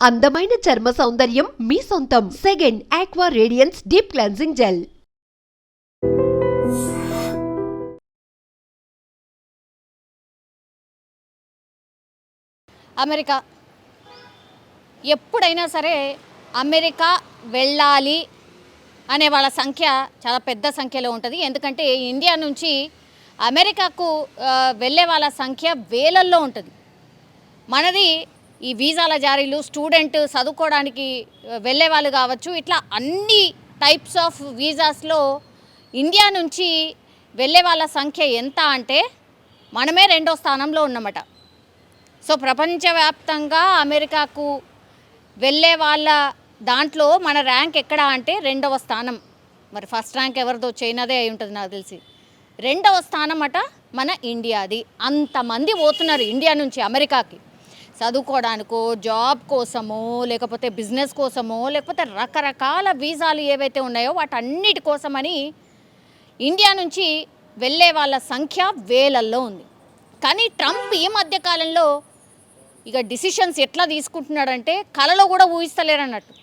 అందమైన చర్మ సౌందర్యం మీ సొంతం. Second aqua radiance deep cleansing gel. America ఎప్పుడైనా సరే అమెరికా వెళ్ళాలి అనే వాళ్ళ సంఖ్య చాలా పెద్ద సంఖ్యలో ఉంటుంది. ఎందుకంటే ఇండియా నుంచి అమెరికాకు వెళ్ళే వాళ్ళ సంఖ్య వేలల్లో ఉంటుంది. మనది ఈ వీసాల జారీలు, స్టూడెంట్ చదువుకోవడానికి వెళ్ళే వాళ్ళు కావచ్చు, ఇట్లా అన్ని టైప్స్ ఆఫ్ వీసాస్లో ఇండియా నుంచి వెళ్ళే వాళ్ళ సంఖ్య ఎంత అంటే మనమే 2వ స్థానంలో ఉన్నమాట. సో ప్రపంచవ్యాప్తంగా అమెరికాకు వెళ్ళే వాళ్ళ దాంట్లో మన ర్యాంక్ ఎక్కడ అంటే 2వ స్థానం. మరి ఫస్ట్ ర్యాంక్ ఎవరిదో చైనాదే అయి ఉంటుంది నాకు తెలిసి. 2వ స్థానం అట మన ఇండియాది. అంతమంది పోతున్నారు ఇండియా నుంచి అమెరికాకి చదువుకోవడానికో, జాబ్ కోసమో, లేకపోతే బిజినెస్ కోసమో, లేకపోతే రకరకాల వీసాలు ఏవైతే ఉన్నాయో వాటన్నిటి కోసమని ఇండియా నుంచి వెళ్ళే వాళ్ళ సంఖ్య వేలల్లో ఉంది. కానీ ట్రంప్ ఈ మధ్యకాలంలో ఇక డిసిషన్స్ ఎట్లా తీసుకుంటున్నాడంటే కలలో కూడా ఊహిస్తలేరన్నట్టు.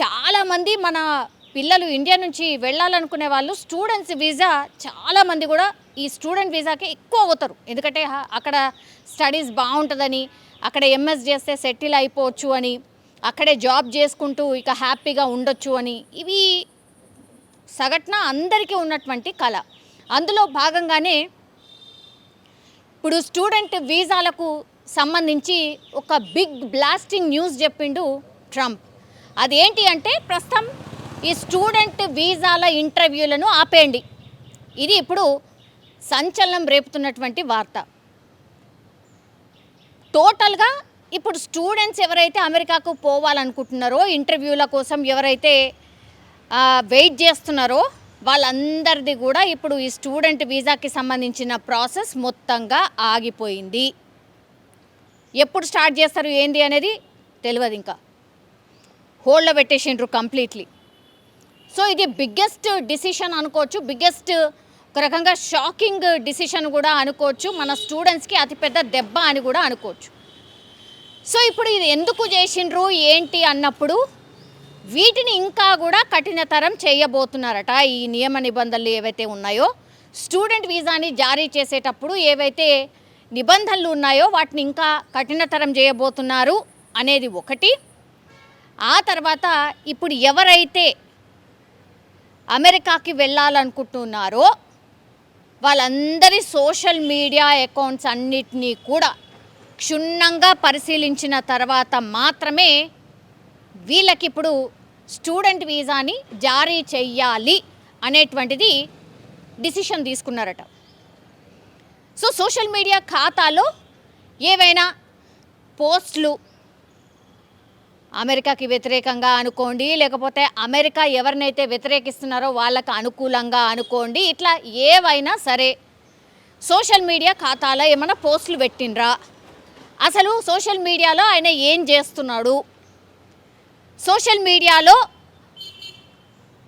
చాలామంది మన పిల్లలు ఇండియా నుంచి వెళ్ళాలనుకునే వాళ్ళు స్టూడెంట్స్ వీసా చాలామంది కూడా ఈ స్టూడెంట్ వీసాకి ఎక్కువ పోతారు. ఎందుకంటే అక్కడ స్టడీస్ బాగుంటుందని, అక్కడ ఎంఎస్ చేస్తే సెటిల్ అయిపోవచ్చు అని, అక్కడే జాబ్ చేసుకుంటూ ఇక హ్యాపీగా ఉండొచ్చు అని, ఇవి సగటున అందరికీ ఉన్నటువంటి కళ. అందులో భాగంగానే ఇప్పుడు స్టూడెంట్ వీసాలకు సంబంధించి ఒక బిగ్ బ్లాస్టింగ్ న్యూస్ చెప్పిండు ట్రంప్. అదేంటి అంటే ప్రస్తుతం ఈ స్టూడెంట్ వీసాల ఇంటర్వ్యూలను ఆపేయండి. ఇది ఇప్పుడు సంచలనం రేపుతున్నటువంటి వార్త. టోటల్గా ఇప్పుడు స్టూడెంట్స్ ఎవరైతే అమెరికాకు పోవాలనుకుంటున్నారో, ఇంటర్వ్యూల కోసం ఎవరైతే వెయిట్ చేస్తున్నారో వాళ్ళందరిది కూడా ఇప్పుడు ఈ స్టూడెంట్ వీసాకి సంబంధించిన ప్రాసెస్ మొత్తంగా ఆగిపోయింది. ఎప్పుడు స్టార్ట్ చేస్తారు ఏంది అనేది తెలియదు, ఇంకా హోల్డ్లో పెట్టేసిండ్రు కంప్లీట్లీ. సో ఇది బిగ్గెస్ట్ డిసిషన్ అనుకోవచ్చు, బిగ్గెస్ట్ ఒక రకంగా షాకింగ్ డిసిషన్ కూడా అనుకోవచ్చు, మన స్టూడెంట్స్కి అతిపెద్ద దెబ్బ అని కూడా అనుకోవచ్చు. సో ఇప్పుడు ఇది ఎందుకు చేసిండ్రు ఏంటి అన్నప్పుడు వీటిని ఇంకా కూడా కఠినతరం చేయబోతున్నారట. ఈ నియమ నిబంధనలు ఏవైతే ఉన్నాయో, స్టూడెంట్ వీసాని జారీ చేసేటప్పుడు ఏవైతే నిబంధనలు ఉన్నాయో వాటిని ఇంకా కఠినతరం చేయబోతున్నారు అనేది ఒకటి. ఆ తర్వాత ఇప్పుడు ఎవరైతే అమెరికాకి వెళ్ళాలనుకుంటున్నారో వాళ్ళందరి సోషల్ మీడియా అకౌంట్స్ అన్నిటినీ కూడా క్షుణ్ణంగా పరిశీలించిన తర్వాత మాత్రమే వీళ్ళకి ఇప్పుడు స్టూడెంట్ వీసాని జారీ చెయ్యాలి అనేటువంటిది డిసిషన్ తీసుకున్నారట. సో సోషల్ మీడియా ఖాతాలో ఏవైనా పోస్టులు అమెరికాకి వ్యతిరేకంగా అనుకోండి, లేకపోతే అమెరికా ఎవరినైతే వ్యతిరేకిస్తున్నారో వాళ్ళకు అనుకూలంగా అనుకోండి, ఇట్లా ఏవైనా సరే సోషల్ మీడియా ఖాతాలో ఏమైనా పోస్టులు పెట్టిండ్రా, అసలు సోషల్ మీడియాలో ఆయన ఏం చేస్తున్నాడు, సోషల్ మీడియాలో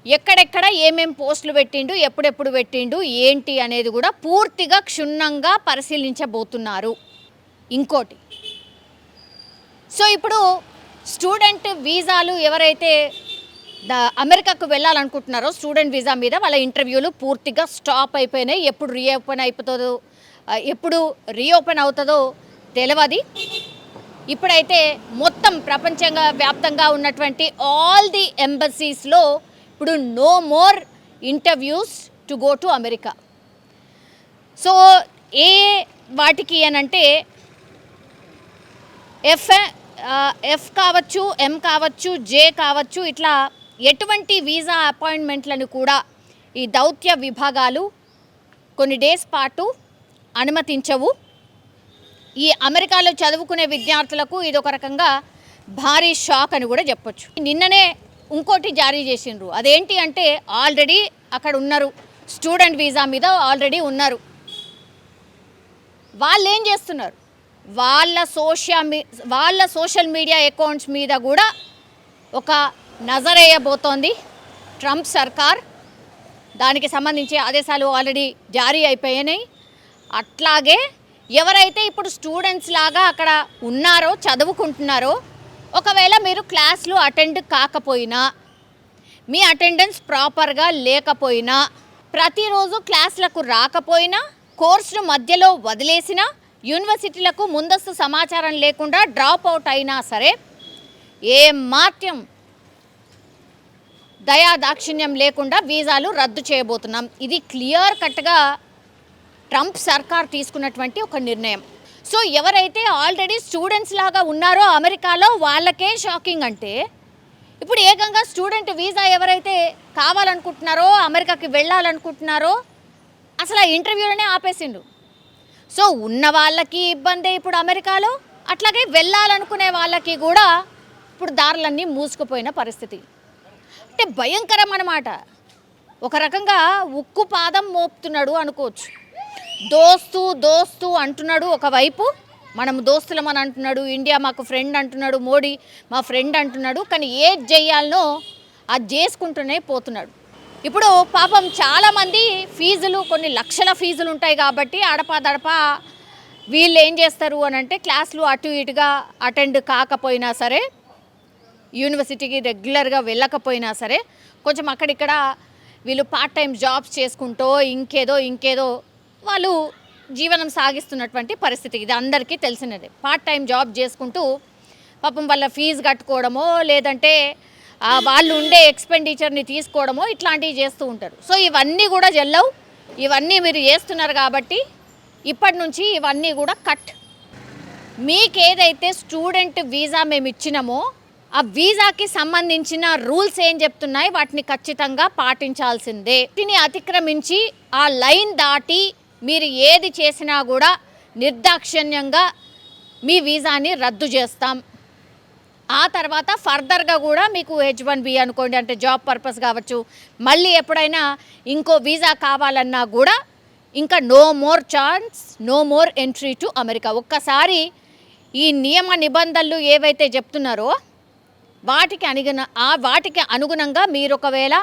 ఎక్కడెక్కడ ఏమేం పోస్టులు పెట్టిండు, ఎప్పుడెప్పుడు పెట్టిండు ఏంటి అనేది కూడా పూర్తిగా క్షుణ్ణంగా పరిశీలించబోతున్నారు. ఇంకోటి, సో ఇప్పుడు స్టూడెంట్ వీసాలు ఎవరైతే అమెరికాకు వెళ్ళాలనుకుంటున్నారో స్టూడెంట్ వీసా మీద వాళ్ళ ఇంటర్వ్యూలు పూర్తిగా స్టాప్ అయిపోయినాయి. ఎప్పుడు రీఓపెన్ అవుతుందో తెలియదు. ఇప్పుడైతే మొత్తం ప్రపంచవ్యాప్తంగా ఉన్నటువంటి ఆల్ ది ఎంబసీస్లో ఇప్పుడు no more interviews to go to America. So ఏ వాటికి అనంటే ఎఫ్ కావచ్చు, ఎం కావచ్చు, జే కావచ్చు, ఇట్లా ఎటువంటి వీసా అపాయింట్మెంట్లను కూడా ఈ దౌత్య విభాగాలు కొన్ని డేస్ పాటు అనుమతించవు. ఈ అమెరికాలో చదువుకునే విద్యార్థులకు ఇది ఒక రకంగా భారీ షాక్ అని కూడా చెప్పొచ్చు. నిన్ననే ఇంకోటి జారీ చేసిండ్రు. అదేంటి అంటే ఆల్రెడీ అక్కడ ఉన్నారు, స్టూడెంట్ వీసా మీద ఆల్రెడీ ఉన్నారు. వాళ్ళు ఏం చేస్తున్నారు, వాళ్ళ సోషల్ మీడియా అకౌంట్స్ మీద కూడా ఒక నజరేయబోతోంది ట్రంప్ సర్కార్. దానికి సంబంధించి ఆదేశాలు ఆల్రెడీ జారీ అయిపోయినాయి. అట్లాగే ఎవరైతే ఇప్పుడు స్టూడెంట్స్ లాగా అక్కడ ఉన్నారో, చదువుకుంటున్నారో ఒకవేళ మీరు క్లాస్లు అటెండ్ కాకపోయినా, మీ అటెండెన్స్ ప్రాపర్గా లేకపోయినా, ప్రతిరోజు క్లాసులకు రాకపోయినా, కోర్సును మధ్యలో వదిలేసినా, యూనివర్సిటీలకు ముందస్తు సమాచారం లేకుండా డ్రాప్ అవుట్ అయినా సరే మాత్రం దయాదాక్షిణ్యం లేకుండా వీసాలు రద్దు చేయబోతున్నాం. ఇది క్లియర్ కట్గా ట్రంప్ సర్కార్ తీసుకున్నటువంటి ఒక నిర్ణయం. సో ఎవరైతే ఆల్రెడీ స్టూడెంట్స్ లాగా ఉన్నారో అమెరికాలో వాళ్ళకే షాకింగ్ అంటే, ఇప్పుడు ఏకంగా స్టూడెంట్ వీసా ఎవరైతే కావాలనుకుంటున్నారో, అమెరికాకి వెళ్ళాలనుకుంటున్నారో అసలు ఆ ఇంటర్వ్యూలోనే ఆపేసిండు. సో ఉన్న వాళ్ళకి ఇబ్బందే ఇప్పుడు అమెరికాలో, అట్లాగే వెళ్ళాలనుకునే వాళ్ళకి కూడా ఇప్పుడు దారులన్నీ మూసుకుపోయిన పరిస్థితి. అంటే భయంకరం అన్నమాట. ఒక రకంగా ఉక్కు పాదం మోపుతున్నాడు అనుకోవచ్చు. దోస్తు అంటున్నాడు ఒకవైపు, మనం దోస్తులమని అంటున్నాడు, ఇండియా మాకు ఫ్రెండ్ అంటున్నాడు, మోడీ మా ఫ్రెండ్ అంటున్నాడు. కానీ ఏది చేయాలనో అది చేసుకుంటూనే పోతున్నాడు. ఇప్పుడు పాపం చాలామంది ఫీజులు, కొన్ని లక్షల ఫీజులు ఉంటాయి కాబట్టి అడపాదడపా వీళ్ళు ఏం చేస్తారు అని అంటే, క్లాసులు అటు ఇటుగా అటెండ్ కాకపోయినా సరే, యూనివర్సిటీకి రెగ్యులర్గా వెళ్ళకపోయినా సరే, కొంచెం అక్కడిక్కడ వీళ్ళు పార్ట్ టైం జాబ్స్ చేసుకుంటూ ఇంకేదో వాళ్ళు జీవనం సాగిస్తున్నటువంటి పరిస్థితి. ఇది అందరికీ తెలిసినదే. పార్ట్ టైం జాబ్ చేసుకుంటూ పాపం వాళ్ళ ఫీజు కట్టుకోవడమో, లేదంటే వాళ్ళు ఉండే ఎక్స్పెండిచర్ని తీసుకోవడమో ఇట్లాంటివి చేస్తూ ఉంటారు. సో ఇవన్నీ కూడా చెల్లవు. ఇవన్నీ మీరు చేస్తున్నారు కాబట్టి ఇప్పటి నుంచి ఇవన్నీ కూడా కట్. మీకేదైతే స్టూడెంట్ వీసా మేము ఇచ్చినామో ఆ వీసాకి సంబంధించిన రూల్స్ ఏం చెప్తున్నాయి, వాటిని ఖచ్చితంగా పాటించాల్సిందే. వీటిని అతిక్రమించి ఆ లైన్ దాటి మీరు ఏది చేసినా కూడా నిర్దాక్షిణ్యంగా మీ వీసాని రద్దు చేస్తాం. ఆ తర్వాత ఫర్దర్గా కూడా మీకు H1B అనుకోండి, అంటే జాబ్ పర్పస్ కావచ్చు, మళ్ళీ ఎప్పుడైనా ఇంకో వీసా కావాలన్నా కూడా ఇంకా no more chance, no more entry to America. ఒక్కసారి ఈ నియమ నిబంధనలు ఏవైతే చెప్తున్నారో వాటికి అనుగుణంగా మీరు ఒకవేళ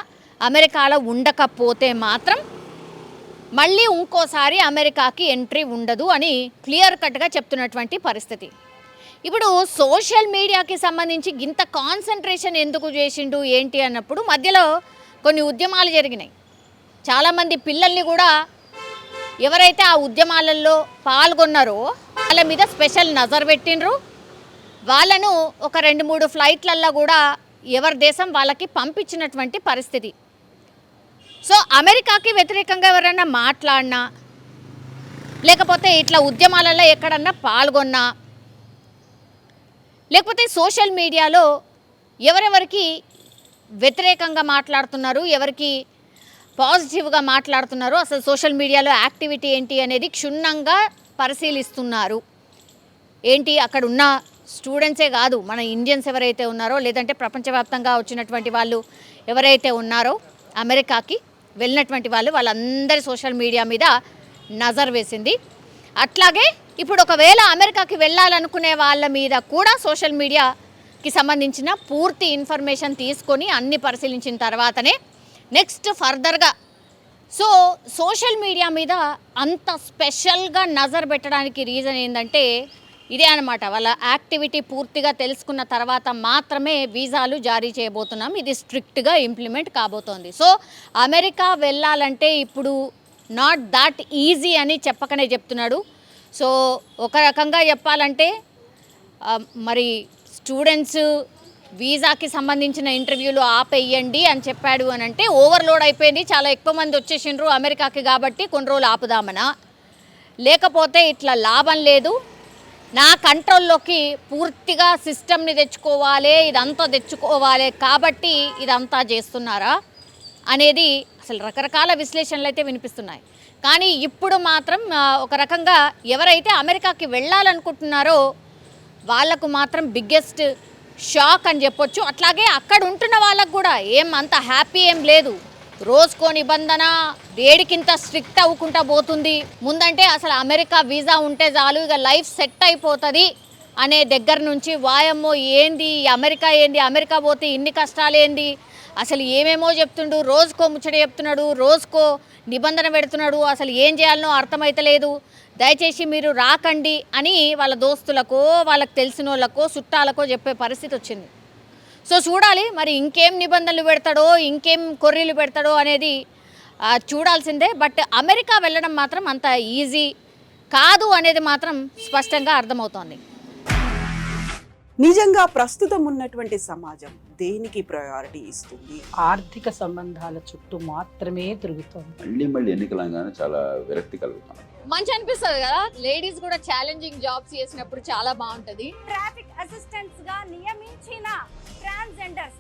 అమెరికాలో ఉండకపోతే మాత్రం మళ్ళీ ఇంకోసారి అమెరికాకి ఎంట్రీ ఉండదు అని క్లియర్ కట్గా చెప్తున్నటువంటి పరిస్థితి. ఇప్పుడు సోషల్ మీడియాకి సంబంధించి ఇంత కాన్సన్ట్రేషన్ ఎందుకు చేసిండు ఏంటి అన్నప్పుడు, మధ్యలో కొన్ని ఉద్యమాలు జరిగినాయి. చాలామంది పిల్లల్ని కూడా ఎవరైతే ఆ ఉద్యమాలలో పాల్గొన్నారో వాళ్ళ మీద స్పెషల్ నజర్ పెట్టిండ్రు. వాళ్ళను ఒక 2-3 ఫ్లైట్లల్లో కూడా ఎవరి దేశం వాళ్ళకి పంపించినటువంటి పరిస్థితి. సో అమెరికాకి వ్యతిరేకంగా ఎవరైనా మాట్లాడినా, లేకపోతే ఇట్లా ఉద్యమాలలో ఎక్కడన్నా పాల్గొన్నా, లేకపోతే సోషల్ మీడియాలో ఎవరెవరికి వ్యతిరేకంగా మాట్లాడుతున్నారు, ఎవరికి పాజిటివ్గా మాట్లాడుతున్నారు, అసలు సోషల్ మీడియాలో యాక్టివిటీ ఏంటి అనేది క్షుణ్ణంగా పరిశీలిస్తున్నారు. ఏంటి అక్కడ ఉన్న స్టూడెంట్సే కాదు, మన ఇండియన్స్ ఎవరైతే ఉన్నారో, లేదంటే ప్రపంచవ్యాప్తంగా వచ్చినటువంటి వాళ్ళు ఎవరైతే ఉన్నారో, అమెరికాకి వెళ్ళినటువంటి వాళ్ళందరి సోషల్ మీడియా మీద నజర్ వేసింది. అట్లాగే ఇప్పుడు ఒకవేళ అమెరికాకి వెళ్ళాలనుకునే వాళ్ళ మీద కూడా సోషల్ మీడియాకి సంబంధించిన పూర్తి ఇన్ఫర్మేషన్ తీసుకొని అన్ని పరిశీలించిన తర్వాతనే నెక్స్ట్ ఫర్దర్గా. సో సోషల్ మీడియా మీద అంత స్పెషల్గా నజర్ పెట్టడానికి రీజన్ ఏంటంటే ఇదే అనమాట. వాళ్ళ యాక్టివిటీ పూర్తిగా తెలుసుకున్న తర్వాత మాత్రమే వీసాలు జారీ చేయబోతున్నాం. ఇది స్ట్రిక్ట్గా ఇంప్లిమెంట్ కాబోతోంది. సో అమెరికా వెళ్ళాలంటే ఇప్పుడు నాట్ దాట్ ఈజీ అని చెప్పకనే చెప్తున్నాడు. సో ఒక రకంగా చెప్పాలంటే మరి స్టూడెంట్స్ వీసాకి సంబంధించిన ఇంటర్వ్యూలు ఆపేయండి అని చెప్పాడు అని అంటే ఓవర్లోడ్ అయిపోయింది, చాలా ఎక్కువ మంది వచ్చేసిండ్రు అమెరికాకి కాబట్టి కొన్ని రోజులు ఆపుదామనా, లేకపోతే ఇట్లా లాభం లేదు, నా కంట్రోల్లోకి పూర్తిగా సిస్టమ్ని తెచ్చుకోవాలి, ఇదంతా తెచ్చుకోవాలి కాబట్టి ఇదంతా చేస్తున్నారా అనేది అసలు రకరకాల విశ్లేషణలు అయితే వినిపిస్తున్నాయి. కానీ ఇప్పుడు మాత్రం ఒక రకంగా ఎవరైతే అమెరికాకి వెళ్ళాలనుకుంటున్నారో వాళ్ళకు మాత్రం బిగ్గెస్ట్ షాక్ అని చెప్పొచ్చు. అట్లాగే అక్కడ ఉంటున్న వాళ్ళకు కూడా అంత హ్యాపీ ఏం లేదు. రోజుకో నిబంధన వేడికింత స్ట్రిక్ట్ అవ్వకుండా పోతుంది. ముందంటే అసలు అమెరికా వీసా ఉంటే చాలు, ఇక లైఫ్ సెట్ అయిపోతుంది అనే దగ్గర నుంచి వాయమ్మో ఏంది అమెరికా, అమెరికా పోతే ఇన్ని కష్టాలేంది, అసలు ఏమేమో చెప్తుండు, రోజుకో ముచ్చట చెప్తున్నాడు, రోజుకో నిబంధన పెడుతున్నాడు, అసలు ఏం చేయాలనో అర్థమైతలేదు, దయచేసి మీరు రాకండి అని వాళ్ళ దోస్తులకో వాళ్ళకి తెలిసిన వాళ్ళకో చుట్టాలకో చెప్పే పరిస్థితి వచ్చింది. సో చూడాలి మరి ఇంకేం నిబంధనలు పెడతాడో, ఇంకేం కొర్రీలు పెడతాడో అనేది చూడాల్సిందే. బట్ అమెరికా వెళ్ళడం మాత్రం అంత ఈజీ కాదు అనేది మాత్రం స్పష్టంగా అర్థమవుతోంది. నిజంగా ప్రస్తుతం ఉన్నటువంటి సమాజం దేనికి ప్రయారిటీ ఇస్తుంది? ఆర్థిక సంబంధాల చుట్టూ మాత్రమే తిరుగుతోంది. మళ్ళీ ఎన్నికలంగానే చాలా విరక్తి కలుగుతాం. మంచి అనిపిస్తుంది కదా, లేడీస్ కూడా ఛాలెంజింగ్ జాబ్స్ చేసినప్పుడు చాలా బాగుంటది. ట్రాఫిక్ అసిస్టెంట్స్ గా నియమించిన ట్రాన్స్జెండర్స్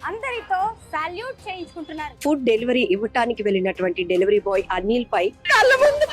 అందరితో సాల్యూట్ చేయించుకుంటున్నారు. ఫుడ్ డెలివరీ ఇవ్వటానికి వెళ్ళినటువంటి డెలివరీ బాయ్ అనిల్ పై కళ్ళ ముందు